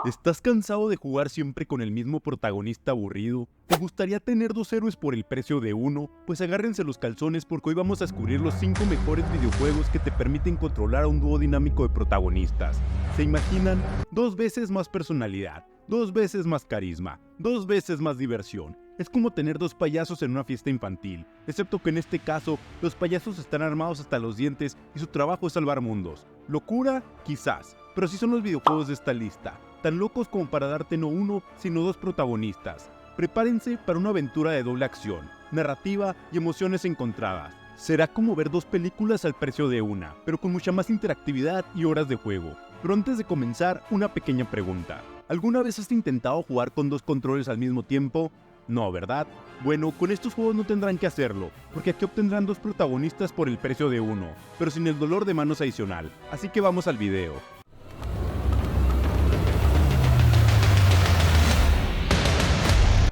¿Estás cansado de jugar siempre con el mismo protagonista aburrido? ¿Te gustaría tener dos héroes por el precio de uno? Pues agárrense los calzones porque hoy vamos a descubrir los 5 mejores videojuegos que te permiten controlar a un dúo dinámico de protagonistas. ¿Se imaginan? 2 veces más personalidad, 2 veces más carisma, 2 veces más diversión. Es como tener 2 payasos en una fiesta infantil, excepto que en este caso, los payasos están armados hasta los dientes y su trabajo es salvar mundos. ¿Locura? Quizás, pero así son los videojuegos de esta lista, tan locos como para darte no uno, sino 2 protagonistas. Prepárense para una aventura de doble acción, narrativa y emociones encontradas. Será como ver 2 películas al precio de una, pero con mucha más interactividad y horas de juego. Pero antes de comenzar, una pequeña pregunta. ¿Alguna vez has intentado jugar con 2 controles al mismo tiempo? No, ¿verdad? Bueno, con estos juegos no tendrán que hacerlo, porque aquí obtendrán 2 protagonistas por el precio de uno, pero sin el dolor de manos adicional. Así que vamos al video.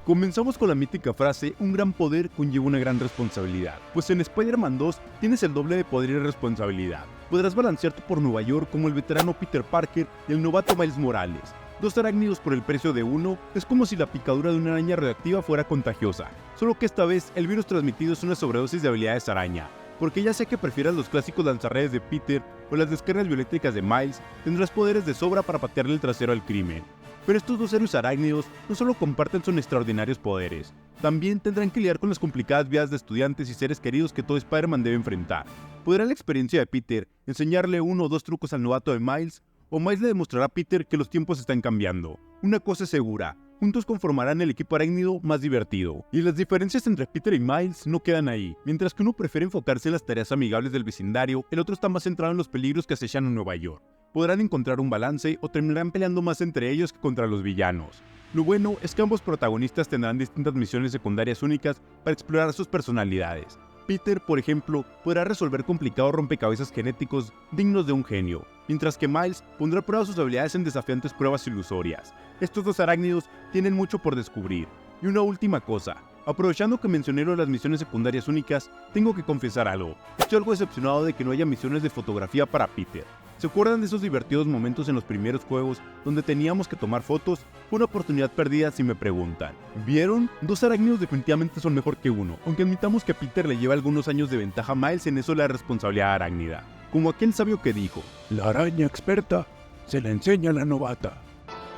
Comenzamos con la mítica frase, un gran poder conlleva una gran responsabilidad, pues en Spider-Man 2 tienes el doble de poder y responsabilidad. Podrás balancearte por Nueva York como el veterano Peter Parker y el novato Miles Morales. 2 arácnidos por el precio de uno, es como si la picadura de una araña radioactiva fuera contagiosa, solo que esta vez el virus transmitido es una sobredosis de habilidades araña. Porque ya sea que prefieras los clásicos lanzarredes de Peter o las descargas bioeléctricas de Miles, tendrás poderes de sobra para patearle el trasero al crimen. Pero estos 2 héroes arácnidos no solo comparten sus extraordinarios poderes, también tendrán que lidiar con las complicadas vidas de estudiantes y seres queridos que todo Spider-Man debe enfrentar. ¿Podrá la experiencia de Peter enseñarle 1 o 2 trucos al novato de Miles? ¿O Miles le demostrará a Peter que los tiempos están cambiando? Una cosa es segura, juntos conformarán el equipo arácnido más divertido. Y las diferencias entre Peter y Miles no quedan ahí. Mientras que uno prefiere enfocarse en las tareas amigables del vecindario, el otro está más centrado en los peligros que acechan en Nueva York. Podrán encontrar un balance o terminarán peleando más entre ellos que contra los villanos. Lo bueno es que ambos protagonistas tendrán distintas misiones secundarias únicas para explorar sus personalidades. Peter, por ejemplo, podrá resolver complicados rompecabezas genéticos dignos de un genio, mientras que Miles pondrá a prueba sus habilidades en desafiantes pruebas ilusorias. Estos 2 arácnidos tienen mucho por descubrir. Y una última cosa, aprovechando que mencioné lo de las misiones secundarias únicas, tengo que confesar algo. Estoy algo decepcionado de que no haya misiones de fotografía para Peter. ¿Se acuerdan de esos divertidos momentos en los primeros juegos donde teníamos que tomar fotos? Fue una oportunidad perdida si me preguntan. ¿Vieron? 2 arácnidos definitivamente son mejor que uno, aunque admitamos que a Peter le lleva algunos años de ventaja a Miles en eso de la responsabilidad arácnida. Como aquel sabio que dijo, la araña experta se la enseña a la novata.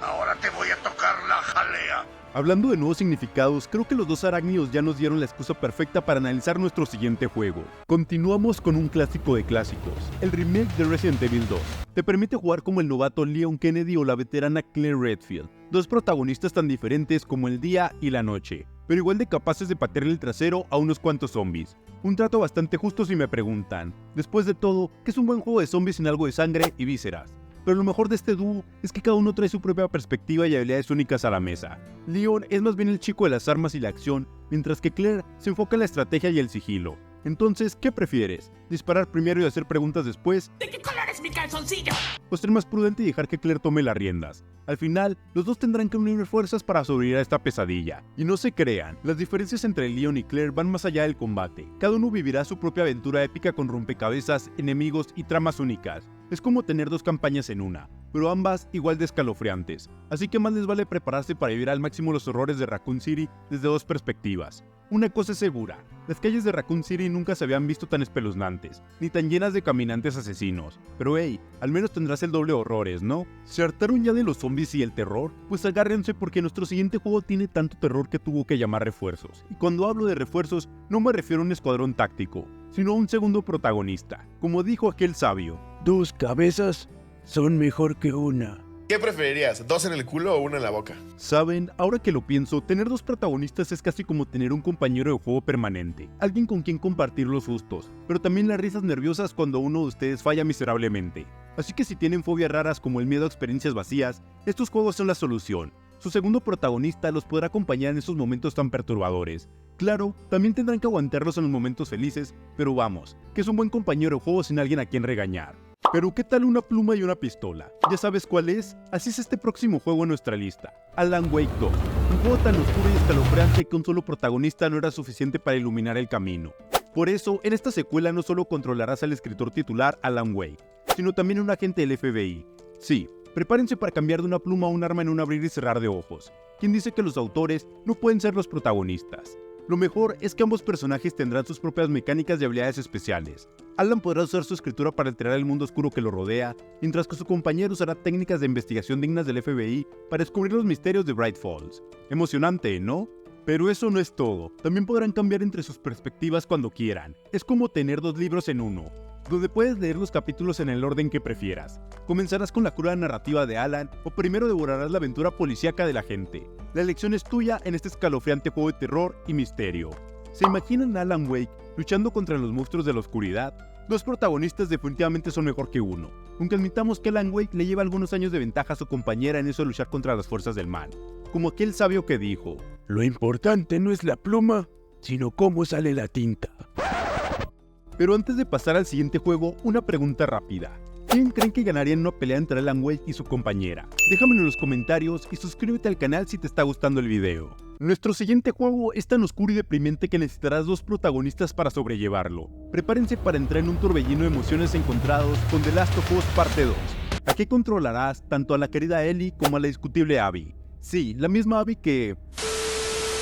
Ahora te voy a tocar la jalea. Hablando de nuevos significados, creo que los 2 arácnidos ya nos dieron la excusa perfecta para analizar nuestro siguiente juego. Continuamos con un clásico de clásicos, el remake de Resident Evil 2. Te permite jugar como el novato Leon Kennedy o la veterana Claire Redfield, 2 protagonistas tan diferentes como el día y la noche, pero igual de capaces de patearle el trasero a unos cuantos zombies. Un trato bastante justo si me preguntan. Después de todo, ¿qué es un buen juego de zombies sin algo de sangre y vísceras? Pero lo mejor de este dúo es que cada uno trae su propia perspectiva y habilidades únicas a la mesa. Leon es más bien el chico de las armas y la acción, mientras que Claire se enfoca en la estrategia y el sigilo. Entonces, ¿qué prefieres? ¿Disparar primero y hacer preguntas después? ¿De qué color es mi calzoncillo? ¿O ser más prudente y dejar que Claire tome las riendas? Al final, los 2 tendrán que unir fuerzas para sobrevivir a esta pesadilla. Y no se crean, las diferencias entre Leon y Claire van más allá del combate. Cada uno vivirá su propia aventura épica con rompecabezas, enemigos y tramas únicas. Es como tener 2 campañas en una, pero ambas igual de escalofriantes. Así que más les vale prepararse para vivir al máximo los horrores de Raccoon City desde 2 perspectivas. Una cosa es segura, las calles de Raccoon City nunca se habían visto tan espeluznantes, ni tan llenas de caminantes asesinos. Pero hey, al menos tendrás el doble de horrores, ¿no? ¿Se hartaron ya de los zombies y el terror? Pues agárrense porque nuestro siguiente juego tiene tanto terror que tuvo que llamar refuerzos. Y cuando hablo de refuerzos, no me refiero a un escuadrón táctico, sino a un segundo protagonista. Como dijo aquel sabio, 2 cabezas son mejor que una. ¿Qué preferirías? ¿2 en el culo o 1 en la boca? ¿saben? Ahora que lo pienso, tener 2 protagonistas es casi como tener un compañero de juego permanente, alguien con quien compartir los sustos, pero también las risas nerviosas cuando uno de ustedes falla miserablemente. Así que si tienen fobias raras como el miedo a experiencias vacías, estos juegos son la solución. Su segundo protagonista los podrá acompañar en esos momentos tan perturbadores. Claro, también tendrán que aguantarlos en los momentos felices, pero vamos, que es un buen compañero de juego sin alguien a quien regañar. Pero ¿qué tal una pluma y una pistola? ¿Ya sabes cuál es? Así es este próximo juego en nuestra lista, Alan Wake 2. Un juego tan oscuro y escalofriante que un solo protagonista no era suficiente para iluminar el camino. Por eso, en esta secuela no solo controlarás al escritor titular Alan Wake, sino también un agente del FBI. Sí, Prepárense para cambiar de una pluma a un arma en un abrir y cerrar de ojos. ¿Quién dice que los autores no pueden ser los protagonistas? Lo mejor es que ambos personajes tendrán sus propias mecánicas y habilidades especiales. Alan podrá usar su escritura para alterar el mundo oscuro que lo rodea, mientras que su compañero usará técnicas de investigación dignas del FBI para descubrir los misterios de Bright Falls. Emocionante, ¿no? Pero eso no es todo. También podrán cambiar entre sus perspectivas cuando quieran. Es como tener 2 libros en uno, donde puedes leer los capítulos en el orden que prefieras. Comenzarás con la cruda narrativa de Alan o primero devorarás la aventura policíaca de la gente. La elección es tuya en este escalofriante juego de terror y misterio. ¿Se imaginan a Alan Wake luchando contra los monstruos de la oscuridad? 2 protagonistas definitivamente son mejor que uno, aunque admitamos que Alan Wake le lleva algunos años de ventaja a su compañera en eso de luchar contra las fuerzas del mal. Como aquel sabio que dijo: Lo importante no es la pluma, sino cómo sale la tinta. Pero antes de pasar al siguiente juego, una pregunta rápida. ¿Quién creen que ganaría en una pelea entre Alan Wake y su compañera? Déjamelo en los comentarios y suscríbete al canal si te está gustando el video. Nuestro siguiente juego es tan oscuro y deprimente que necesitarás 2 protagonistas para sobrellevarlo. Prepárense para entrar en un torbellino de emociones encontrados con The Last of Us Parte 2. Aquí controlarás tanto a la querida Ellie como a la discutible Abby. Sí, la misma Abby que...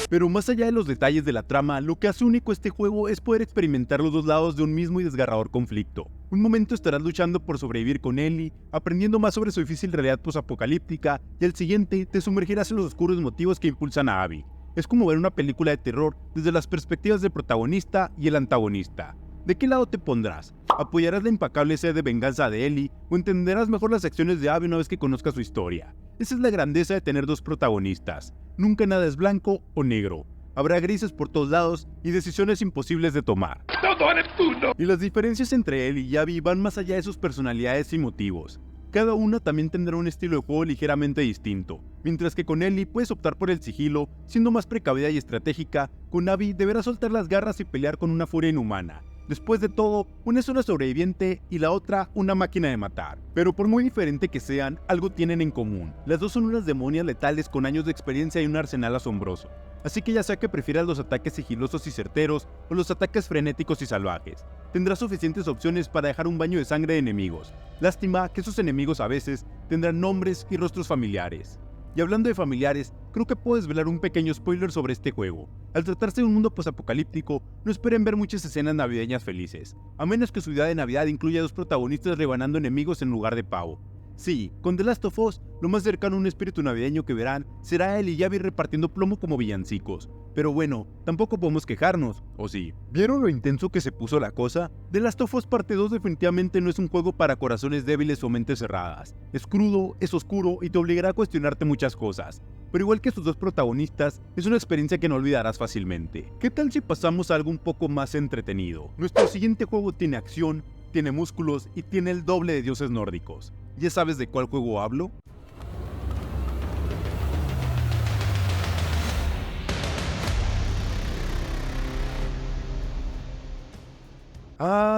Pero más allá de los detalles de la trama, lo que hace único este juego es poder experimentar los 2 lados de un mismo y desgarrador conflicto. Un momento estarás luchando por sobrevivir con Ellie, aprendiendo más sobre su difícil realidad posapocalíptica, y al siguiente te sumergirás en los oscuros motivos que impulsan a Abby. Es como ver una película de terror desde las perspectivas del protagonista y el antagonista. ¿De qué lado te pondrás? ¿Apoyarás la impecable sed de venganza de Ellie o entenderás mejor las acciones de Abby una vez que conozcas su historia? Esa es la grandeza de tener 2 protagonistas. Nunca nada es blanco o negro. Habrá grises por todos lados y decisiones imposibles de tomar. ¡Todo Neptuno! Y las diferencias entre Ellie y Abby van más allá de sus personalidades y motivos. Cada una también tendrá un estilo de juego ligeramente distinto. Mientras que con Ellie puedes optar por el sigilo, siendo más precavida y estratégica, con Abby deberás soltar las garras y pelear con una furia inhumana. Después de todo, una es una sobreviviente y la otra una máquina de matar. Pero por muy diferente que sean, algo tienen en común. Las 2 son unas demonias letales con años de experiencia y un arsenal asombroso. Así que ya sea que prefieras los ataques sigilosos y certeros o los ataques frenéticos y salvajes, tendrás suficientes opciones para dejar un baño de sangre de enemigos. Lástima que esos enemigos a veces tendrán nombres y rostros familiares. Y hablando de familiares, creo que puedo desvelar un pequeño spoiler sobre este juego. Al tratarse de un mundo posapocalíptico, no esperen ver muchas escenas navideñas felices, a menos que su idea de Navidad incluya 2 protagonistas rebanando enemigos en lugar de pavo. Sí, con The Last of Us, lo más cercano a un espíritu navideño que verán será Ellie y Abby repartiendo plomo como villancicos. Pero bueno, tampoco podemos quejarnos, ¿o sí? ¿Vieron lo intenso que se puso la cosa? The Last of Us Parte 2 definitivamente no es un juego para corazones débiles o mentes cerradas. Es crudo, es oscuro y te obligará a cuestionarte muchas cosas. Pero igual que sus 2 protagonistas, es una experiencia que no olvidarás fácilmente. ¿Qué tal si pasamos a algo un poco más entretenido? Nuestro siguiente juego tiene acción, tiene músculos y tiene el doble de dioses nórdicos. ¿Ya sabes de cuál juego hablo?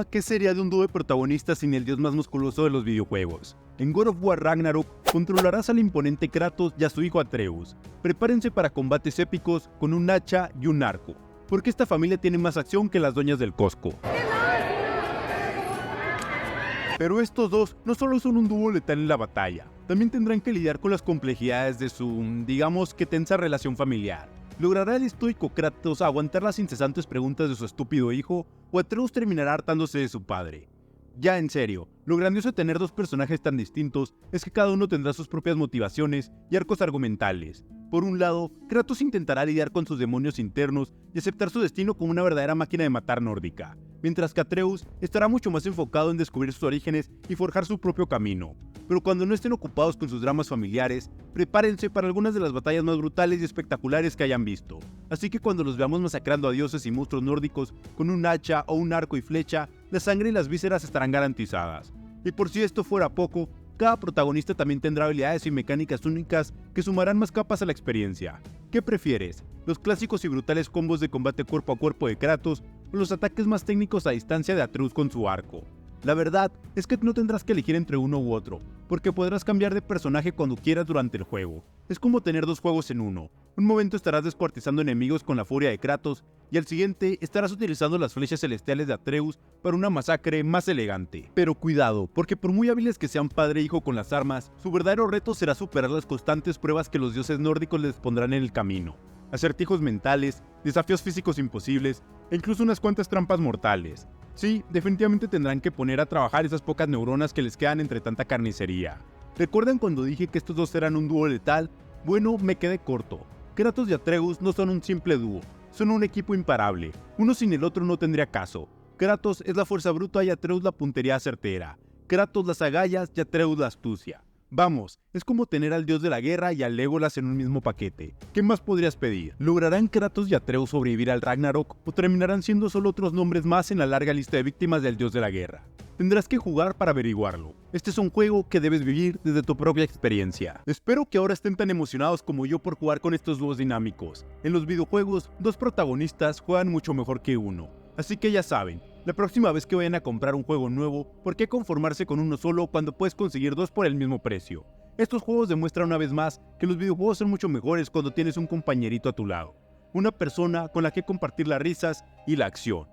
¿Qué sería de un dúo de protagonistas sin el dios más musculoso de los videojuegos? En God of War Ragnarok controlarás al imponente Kratos y a su hijo Atreus. Prepárense para combates épicos con un hacha y un arco, porque esta familia tiene más acción que las doñas del Costco. Pero estos 2 no solo son un dúo letal en la batalla, también tendrán que lidiar con las complejidades de su, digamos que tensa relación familiar. ¿Logrará el estoico Kratos aguantar las incesantes preguntas de su estúpido hijo, o Atreus terminará hartándose de su padre? Ya en serio, lo grandioso de tener 2 personajes tan distintos es que cada uno tendrá sus propias motivaciones y arcos argumentales. Por un lado, Kratos intentará lidiar con sus demonios internos y aceptar su destino como una verdadera máquina de matar nórdica, mientras que Atreus estará mucho más enfocado en descubrir sus orígenes y forjar su propio camino. Pero cuando no estén ocupados con sus dramas familiares, prepárense para algunas de las batallas más brutales y espectaculares que hayan visto. Así que cuando los veamos masacrando a dioses y monstruos nórdicos con un hacha o un arco y flecha, la sangre y las vísceras estarán garantizadas. Y por si esto fuera poco, cada protagonista también tendrá habilidades y mecánicas únicas que sumarán más capas a la experiencia. ¿Qué prefieres? ¿Los clásicos y brutales combos de combate cuerpo a cuerpo de Kratos o los ataques más técnicos a distancia de Atreus con su arco? La verdad es que no tendrás que elegir entre uno u otro, porque podrás cambiar de personaje cuando quieras durante el juego. Es como tener 2 juegos en uno Un momento estarás descuartizando enemigos con la furia de Kratos, y al siguiente estarás utilizando las flechas celestiales de Atreus para una masacre más elegante. Pero cuidado, porque por muy hábiles que sean padre e hijo con las armas, su verdadero reto será superar las constantes pruebas que los dioses nórdicos les pondrán en el camino. Acertijos mentales, desafíos físicos imposibles, e incluso unas cuantas trampas mortales. Sí, definitivamente tendrán que poner a trabajar esas pocas neuronas que les quedan entre tanta carnicería. ¿Recuerdan cuando dije que estos dos eran un dúo letal? Bueno, me quedé corto. Kratos y Atreus no son un simple dúo, son un equipo imparable. Uno sin el otro no tendría caso. Kratos es la fuerza bruta y Atreus la puntería certera. Kratos las agallas y Atreus la astucia. Vamos, es como tener al dios de la guerra y al Legolas en un mismo paquete. ¿Qué más podrías pedir? ¿Lograrán Kratos y Atreus sobrevivir al Ragnarok o terminarán siendo solo otros nombres más en la larga lista de víctimas del dios de la guerra? Tendrás que jugar para averiguarlo. Este es un juego que debes vivir desde tu propia experiencia. Espero que ahora estén tan emocionados como yo por jugar con estos dúos dinámicos. En los videojuegos, dos protagonistas juegan mucho mejor que uno. Así que ya saben, la próxima vez que vayan a comprar un juego nuevo, ¿por qué conformarse con uno solo cuando puedes conseguir dos por el mismo precio? Estos juegos demuestran una vez más que los videojuegos son mucho mejores cuando tienes un compañerito a tu lado. Una persona con la que compartir las risas y la acción.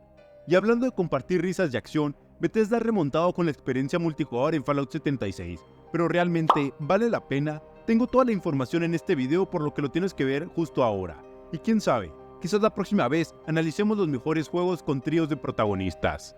Y hablando de compartir risas y acción, Bethesda ha remontado con la experiencia multijugador en Fallout 76, pero realmente ¿vale la pena? Tengo toda la información en este video, por lo que lo tienes que ver justo ahora. Y quién sabe, quizás la próxima vez analicemos los mejores juegos con tríos de protagonistas.